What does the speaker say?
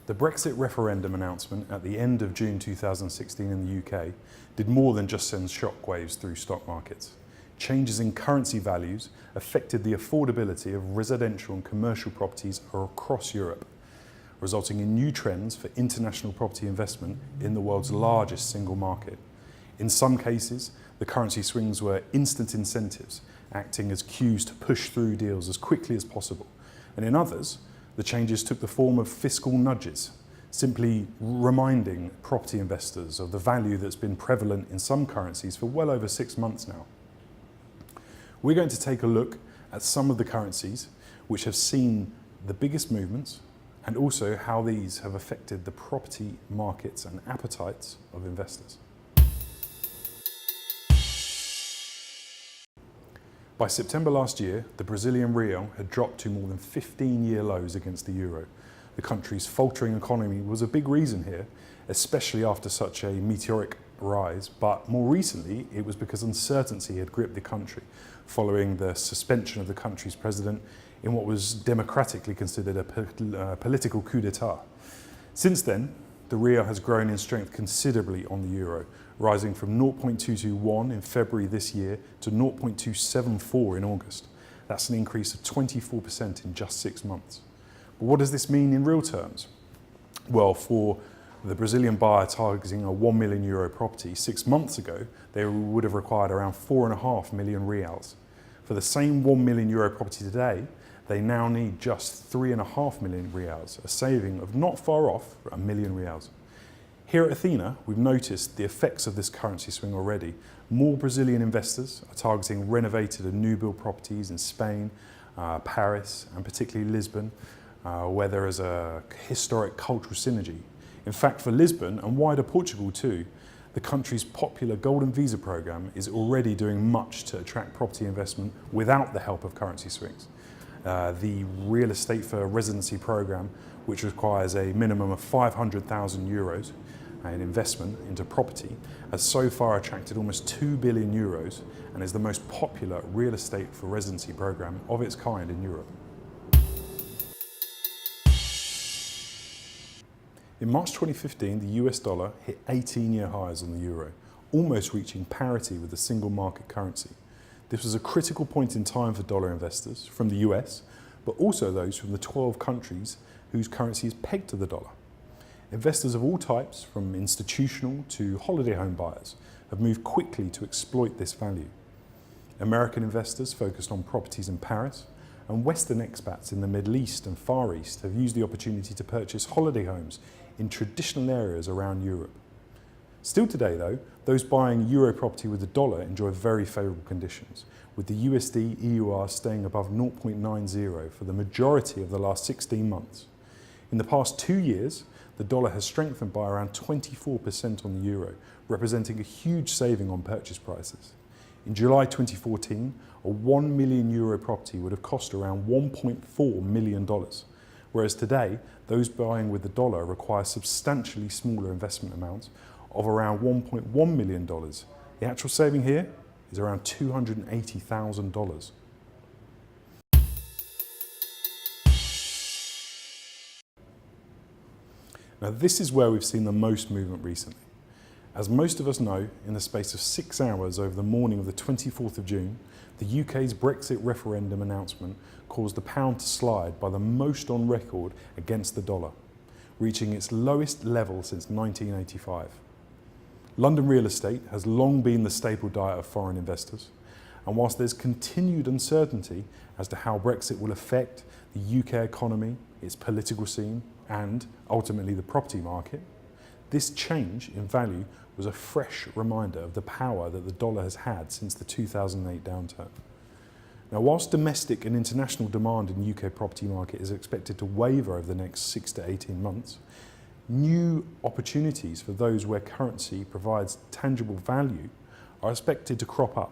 The Brexit referendum announcement at the end of June 2016 in the UK did more than just send shockwaves through stock markets. Changes in currency values affected the affordability of residential and commercial properties across Europe, resulting in new trends for international property investment in the world's largest single market. In some cases, the currency swings were instant incentives, acting as cues to push through deals as quickly as possible. And in others, the changes took the form of fiscal nudges, simply reminding property investors of the value that's been prevalent in some currencies for well over 6 months now. We're going to take a look at some of the currencies which have seen the biggest movements and also how these have affected the property markets and appetites of investors. By September last year, the Brazilian real had dropped to more than 15-year lows against the euro. The country's faltering economy was a big reason here, especially after such a meteoric rise, but more recently it was because uncertainty had gripped the country following the suspension of the country's president in what was democratically considered a political coup d'etat. Since then, the real has grown in strength considerably on the euro, rising from 0.221 in February this year to 0.274 in August. That's an increase of 24% in just 6 months. But what does this mean in real terms? Well, for the Brazilian buyer targeting a €1 million property 6 months ago, they would have required around 4.5 million reals. For the same €1 million property today, they now need just 3.5 million reals, a saving of not far off £1 million. Here at Athena, we've noticed the effects of this currency swing already. More Brazilian investors are targeting renovated and new build properties in Spain, Paris, and particularly Lisbon, where there is a historic cultural synergy. In fact, for Lisbon and wider Portugal too, the country's popular Golden Visa program is already doing much to attract property investment without the help of currency swings. The Real Estate for Residency program, which requires a minimum of €500,000 in investment into property, has so far attracted almost €2 billion and is the most popular real estate for residency program of its kind in Europe. In March 2015, the US dollar hit 18-year highs on the euro, almost reaching parity with the single market currency. This was a critical point in time for dollar investors from the US, but also those from the 12 countries whose currency is pegged to the dollar. Investors of all types, from institutional to holiday home buyers, have moved quickly to exploit this value. American investors focused on properties in Paris, and Western expats in the Middle East and Far East have used the opportunity to purchase holiday homes in traditional areas around Europe. Still today though, those buying euro property with the dollar enjoy very favourable conditions, with the USD/EUR staying above 0.90 for the majority of the last 16 months. In the past 2 years, the dollar has strengthened by around 24% on the euro, representing a huge saving on purchase prices. In July 2014, a €1 million property would have cost around $1.4 million, whereas today, those buying with the dollar require substantially smaller investment amounts of around $1.1 million. The actual saving here is around $280,000. Now this is where we've seen the most movement recently. As most of us know, in the space of 6 hours over the morning of the 24th of June, the UK's Brexit referendum announcement caused the pound to slide by the most on record against the dollar, reaching its lowest level since 1985. London real estate has long been the staple diet of foreign investors, and whilst there's continued uncertainty as to how Brexit will affect the UK economy, its political scene, and ultimately the property market, this change in value was a fresh reminder of the power that the dollar has had since the 2008 downturn. Now, whilst domestic and international demand in the UK property market is expected to waver over the next 6 to 18 months, new opportunities for those where currency provides tangible value are expected to crop up.